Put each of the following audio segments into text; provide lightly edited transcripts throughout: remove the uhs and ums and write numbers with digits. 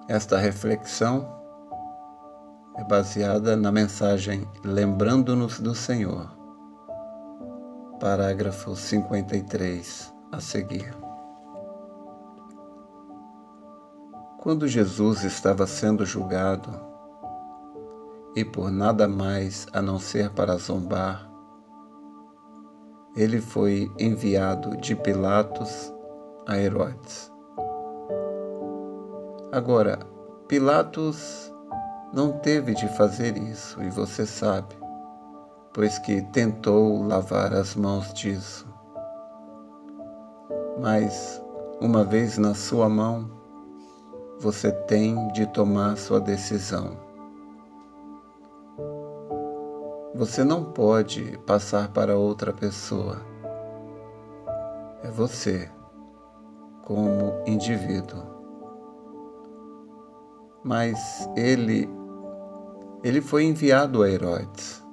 Esta reflexão é baseada na mensagem Lembrando-nos do Senhor, parágrafo 53 a seguir. Quando Jesus estava sendo julgado, e por nada mais a não ser para zombar, ele foi enviado de Pilatos a Herodes. Agora, Pilatos não teve de fazer isso, e você sabe, pois que tentou lavar as mãos disso. Mas, uma vez na sua mão, você tem de tomar sua decisão. Você não pode passar para outra pessoa. É você, como indivíduo. Mas ele foi enviado a Herodes,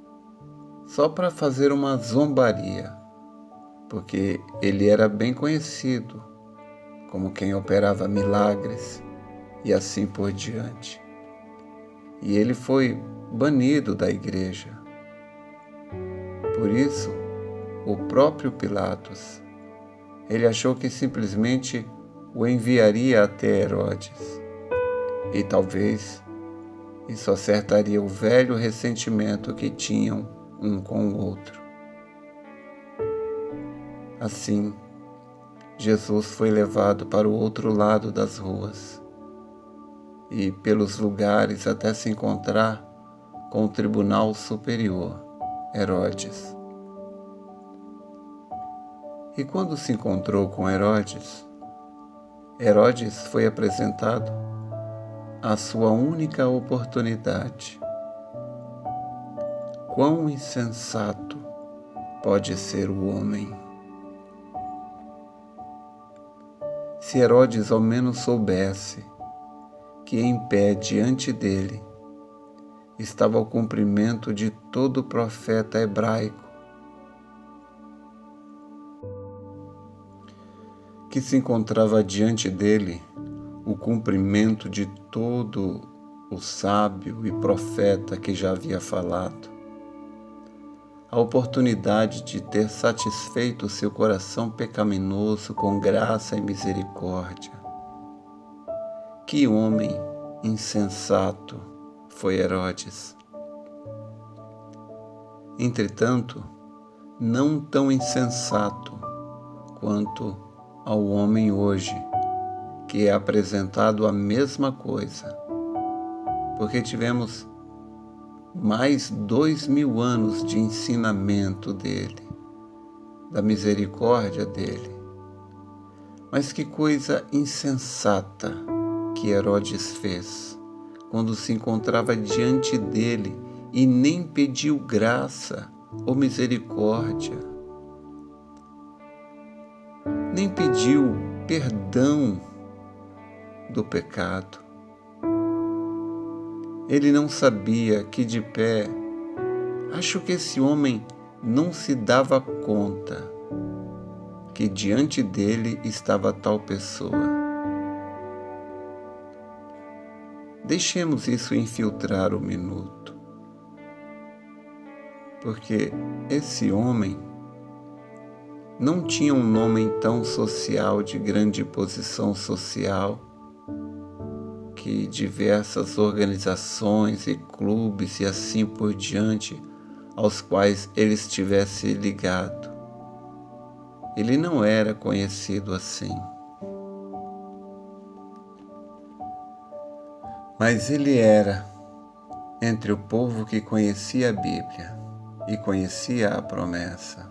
só para fazer uma zombaria, porque ele era bem conhecido como quem operava milagres e assim por diante. E ele foi banido da igreja. Por isso, o próprio Pilatos, ele achou que simplesmente o enviaria até Herodes. E talvez isso acertaria o velho ressentimento que tinham um com o outro. Assim, Jesus foi levado para o outro lado das ruas e pelos lugares até se encontrar com o tribunal superior, Herodes. E quando se encontrou com Herodes, Herodes foi apresentado à sua única oportunidade. Quão insensato pode ser o homem? Se Herodes ao menos soubesse que em pé diante dele estava o cumprimento de todo profeta hebraico, que se encontrava diante dele o cumprimento de todo o sábio e profeta que já havia falado, a oportunidade de ter satisfeito seu coração pecaminoso com graça e misericórdia. Que homem insensato foi Herodes! Entretanto, não tão insensato quanto ao homem hoje, que é apresentado a mesma coisa, porque tivemos mais 2000 anos de ensinamento dele, da misericórdia dele. Mas que coisa insensata que Herodes fez quando se encontrava diante dele e nem pediu graça ou misericórdia, nem pediu perdão do pecado. Ele não sabia que de pé, acho que esse homem não se dava conta que diante dele estava tal pessoa. Deixemos isso infiltrar o minuto, porque esse homem não tinha um nome tão social, de grande posição social, que diversas organizações e clubes e assim por diante, aos quais ele estivesse ligado. Ele não era conhecido assim. Mas ele era, entre o povo que conhecia a Bíblia e conhecia a promessa.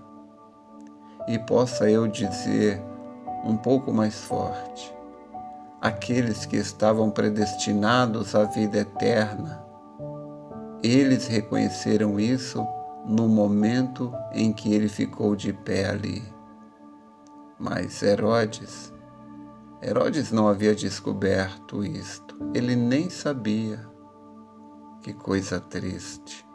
E possa eu dizer um pouco mais forte, aqueles que estavam predestinados à vida eterna, eles reconheceram isso no momento em que ele ficou de pé ali. Mas Herodes não havia descoberto isto, ele nem sabia. Que coisa triste.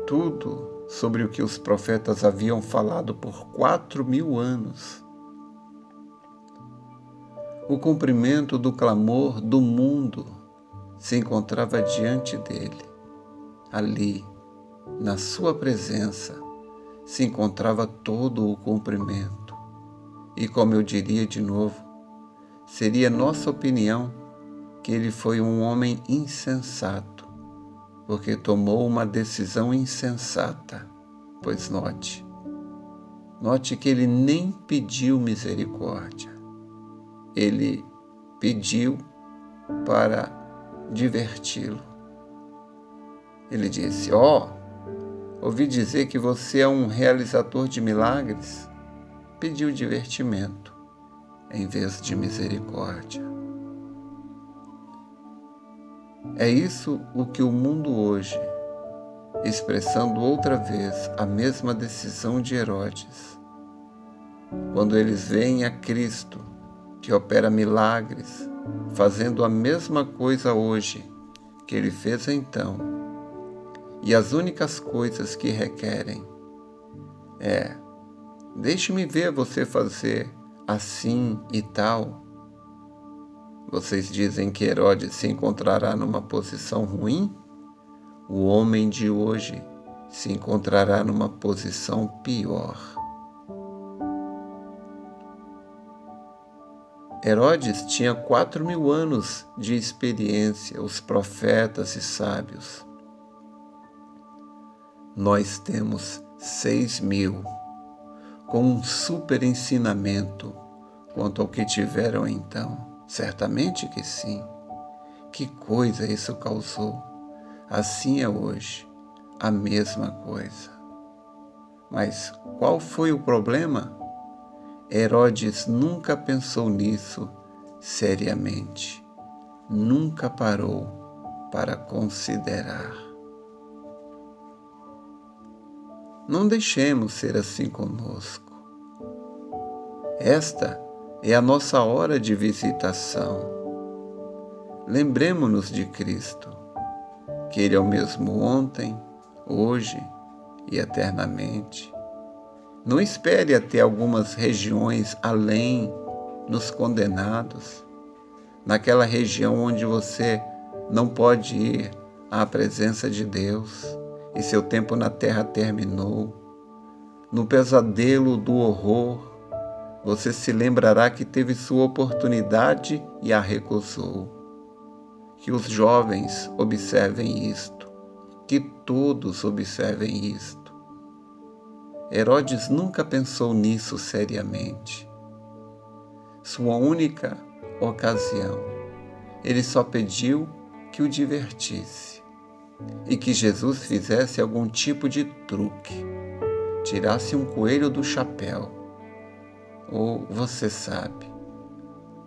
Tudo sobre o que os profetas haviam falado por 4000 anos. O cumprimento do clamor do mundo se encontrava diante dele. Ali, na sua presença, se encontrava todo o cumprimento. E como eu diria de novo, seria nossa opinião que ele foi um homem insensato, porque tomou uma decisão insensata. Pois note que ele nem pediu misericórdia. Ele pediu para diverti-lo. Ele disse: ouvi dizer que você é um realizador de milagres. Pediu divertimento em vez de misericórdia. É isso o que o mundo hoje, expressando outra vez a mesma decisão de Herodes, quando eles veem a Cristo, que opera milagres, fazendo a mesma coisa hoje que ele fez então, e as únicas coisas que requerem é: deixe-me ver você fazer assim e tal. Vocês dizem que Herodes se encontrará numa posição ruim? O homem de hoje se encontrará numa posição pior. Herodes tinha 4.000 anos de experiência, os profetas e sábios. Nós temos 6.000, com um super ensinamento quanto ao que tiveram então. Certamente que sim. Que coisa isso causou? Assim é hoje, a mesma coisa. Mas qual foi o problema? Herodes nunca pensou nisso seriamente. Nunca parou para considerar. Não deixemos ser assim conosco. Esta é a nossa hora de visitação. Lembremo-nos de Cristo, que Ele é o mesmo ontem, hoje e eternamente. Não espere até algumas regiões além, nos condenados, naquela região onde você não pode ir à presença de Deus e seu tempo na terra terminou. No pesadelo do horror, você se lembrará que teve sua oportunidade e a recusou. Que os jovens observem isto, que todos observem isto. Herodes nunca pensou nisso seriamente. Sua única ocasião, ele só pediu que o divertisse e que Jesus fizesse algum tipo de truque, tirasse um coelho do chapéu, ou você sabe,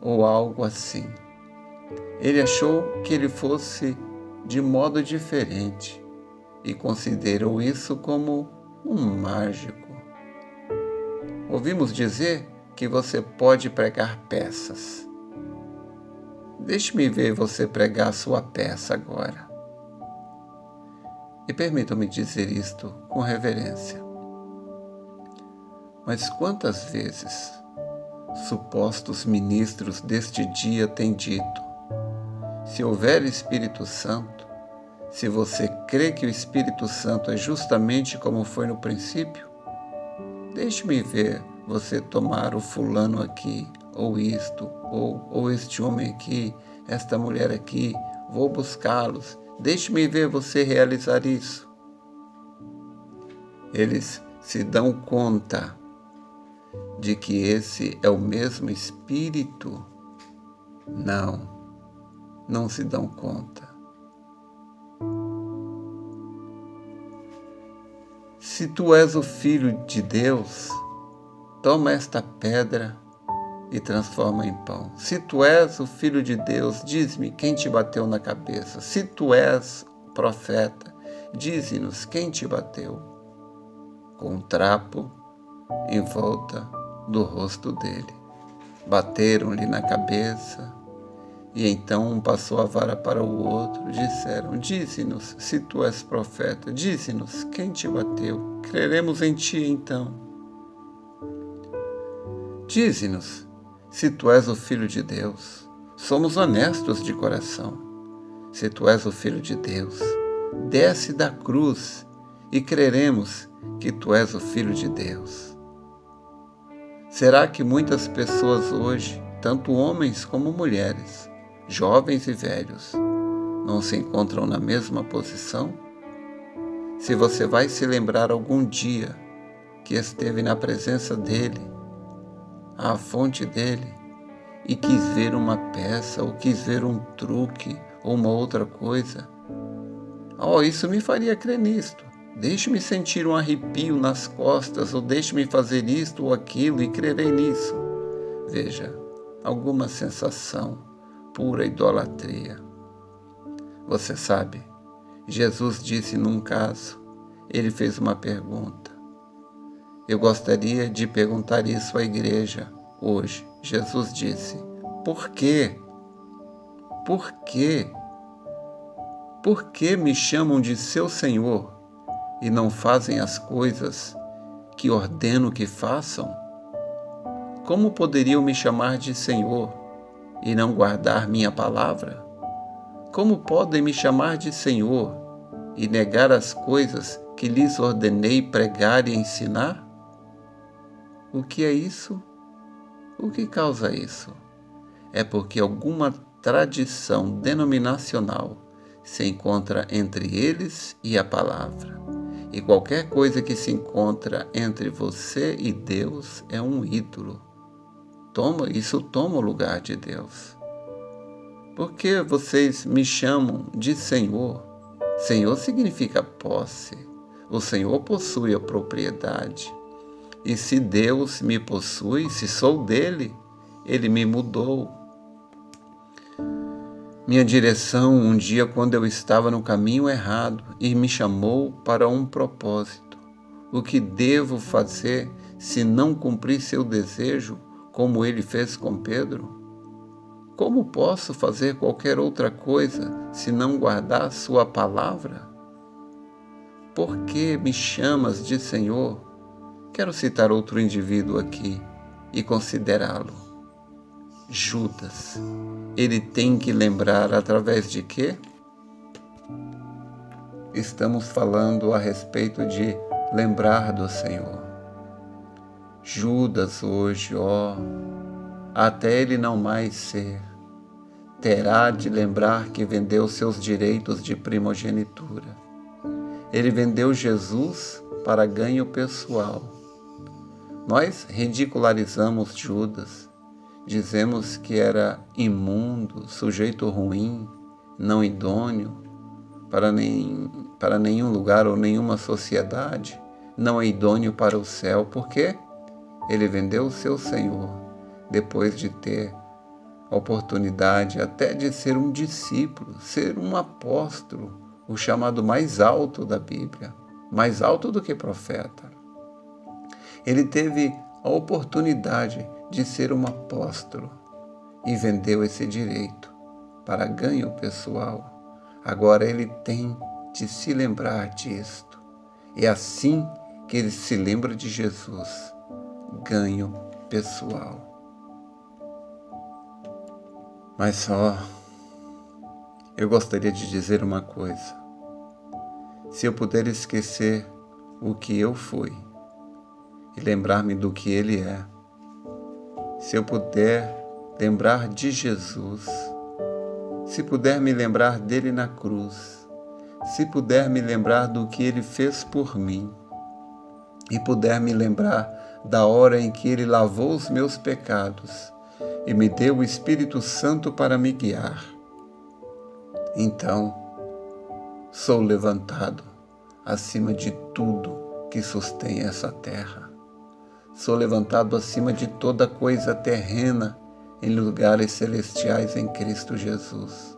ou algo assim. Ele achou que ele fosse de modo diferente e considerou isso como um mágico. Ouvimos dizer que você pode pregar peças. Deixe-me ver você pregar sua peça agora. E permitam-me dizer isto com reverência. Mas quantas vezes supostos ministros deste dia têm dito: se houver Espírito Santo, se você crê que o Espírito Santo é justamente como foi no princípio, deixe-me ver você tomar o fulano aqui, ou isto, ou este homem aqui, esta mulher aqui, vou buscá-los, deixe-me ver você realizar isso. Eles se dão conta de que esse é o mesmo Espírito? Não se dão conta. Se tu és o Filho de Deus, toma esta pedra e transforma em pão. Se tu és o Filho de Deus, diz-me quem te bateu na cabeça. Se tu és profeta, dize-nos quem te bateu. Com um trapo em volta do rosto dele. Bateram-lhe na cabeça, e então um passou a vara para o outro. Disseram: dize-nos, se tu és profeta, dize-nos quem te bateu. Creremos em ti então. Dize-nos, Se tu és o Filho de Deus, somos honestos de coração. Se tu és o Filho de Deus, desce da cruz e creremos que tu és o Filho de Deus. Será que muitas pessoas hoje, tanto homens como mulheres, jovens e velhos, não se encontram na mesma posição? Se você vai se lembrar algum dia que esteve na presença dele, à fonte dele, e quis ver uma peça, ou quis ver um truque, ou uma outra coisa, isso me faria crer nisto. Deixe-me sentir um arrepio nas costas, ou deixe-me fazer isto ou aquilo e crerei nisso. Veja, alguma sensação, pura idolatria. Você sabe, Jesus disse num caso, ele fez uma pergunta. Eu gostaria de perguntar isso à igreja hoje. Jesus disse, por quê? Por quê? Por que me chamam de seu Senhor e não fazem as coisas que ordeno que façam? Como poderiam me chamar de Senhor e não guardar minha palavra? Como podem me chamar de Senhor e negar as coisas que lhes ordenei pregar e ensinar? O que é isso? O que causa isso? É porque alguma tradição denominacional se encontra entre eles e a palavra. E qualquer coisa que se encontra entre você e Deus é um ídolo. Isso toma o lugar de Deus. Por que vocês me chamam de Senhor? Senhor significa posse. O Senhor possui a propriedade. E se Deus me possui, se sou dele, ele me mudou. Minha direção um dia quando eu estava no caminho errado e me chamou para um propósito. O que devo fazer se não cumprir seu desejo, como ele fez com Pedro? Como posso fazer qualquer outra coisa se não guardar sua palavra? Por que me chamas de Senhor? Quero citar outro indivíduo aqui e considerá-lo. Judas. Ele tem que lembrar através de quê? Estamos falando a respeito de lembrar do Senhor. Judas hoje, até ele não mais ser, terá de lembrar que vendeu seus direitos de primogenitura. Ele vendeu Jesus para ganho pessoal. Nós ridicularizamos Judas, dizemos que era imundo, sujeito ruim, não idôneo para nenhum lugar ou nenhuma sociedade, não é idôneo para o céu, porque ele vendeu o seu Senhor, depois de ter a oportunidade até de ser um discípulo, ser um apóstolo, o chamado mais alto da Bíblia, mais alto do que profeta. Ele teve a oportunidade de ser um apóstolo e vendeu esse direito para ganho pessoal. Agora ele tem de se lembrar disto. É assim que ele se lembra de Jesus, ganho pessoal. Mas eu gostaria de dizer uma coisa. Se eu puder esquecer o que eu fui e lembrar-me do que Ele é, se eu puder lembrar de Jesus, se puder me lembrar dele na cruz, se puder me lembrar do que Ele fez por mim e puder me lembrar da hora em que Ele lavou os meus pecados e me deu o Espírito Santo para me guiar, então sou levantado acima de tudo que sustém essa terra. Sou levantado acima de toda coisa terrena em lugares celestiais em Cristo Jesus,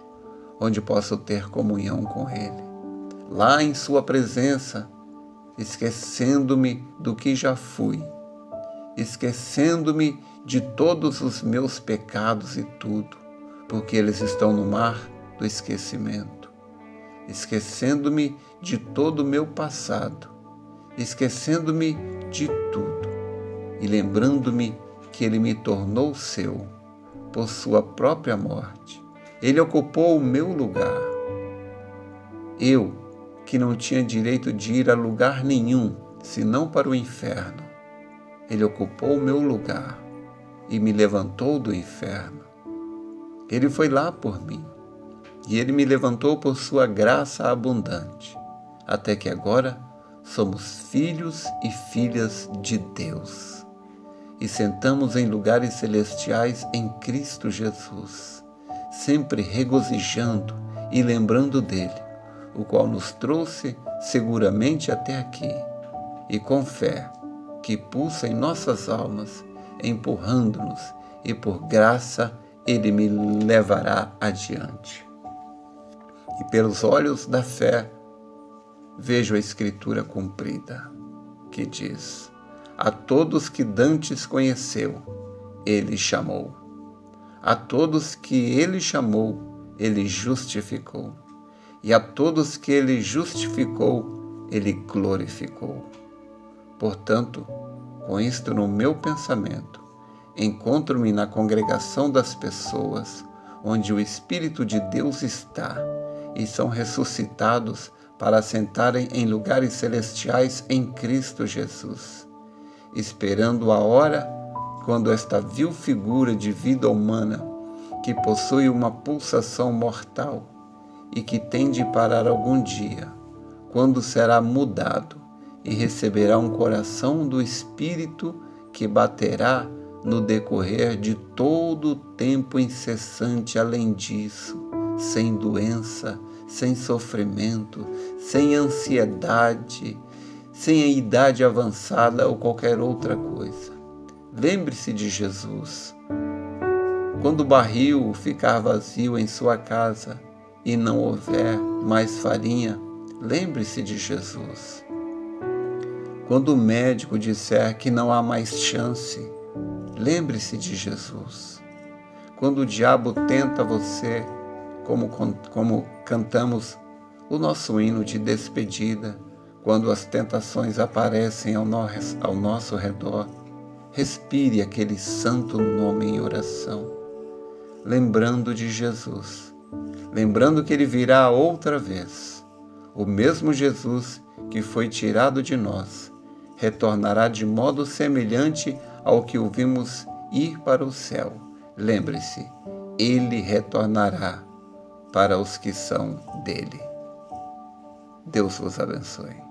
onde posso ter comunhão com Ele. Lá em Sua presença, esquecendo-me do que já fui, esquecendo-me de todos os meus pecados e tudo, porque eles estão no mar do esquecimento, esquecendo-me de todo o meu passado, esquecendo-me de tudo e lembrando-me que ele me tornou seu por sua própria morte. Ele ocupou o meu lugar. Eu, que não tinha direito de ir a lugar nenhum, senão para o inferno. Ele ocupou o meu lugar e me levantou do inferno. Ele foi lá por mim, e ele me levantou por sua graça abundante, até que agora somos filhos e filhas de Deus, e sentamos em lugares celestiais em Cristo Jesus, sempre regozijando e lembrando dele, o qual nos trouxe seguramente até aqui, e com fé que pulsa em nossas almas, empurrando-nos, e por graça ele me levará adiante. E pelos olhos da fé vejo a Escritura cumprida, que diz: a todos que dantes conheceu, ele chamou. A todos que ele chamou, ele justificou. E a todos que ele justificou, ele glorificou. Portanto, com isto no meu pensamento, encontro-me na congregação das pessoas, onde o Espírito de Deus está, e são ressuscitados para assentarem em lugares celestiais em Cristo Jesus, esperando a hora quando esta vil figura de vida humana, que possui uma pulsação mortal e que tem de parar algum dia, quando será mudado e receberá um coração do Espírito que baterá no decorrer de todo o tempo incessante além disso, sem doença, sem sofrimento, sem ansiedade, sem a idade avançada ou qualquer outra coisa. Lembre-se de Jesus. Quando o barril ficar vazio em sua casa e não houver mais farinha, lembre-se de Jesus. Quando o médico disser que não há mais chance, lembre-se de Jesus. Quando o diabo tenta você, como cantamos o nosso hino de despedida, quando as tentações aparecem ao nosso redor, respire aquele santo nome em oração, lembrando de Jesus, lembrando que ele virá outra vez. O mesmo Jesus que foi tirado de nós retornará de modo semelhante ao que o vimos ir para o céu. Lembre-se, ele retornará para os que são dele. Deus vos abençoe.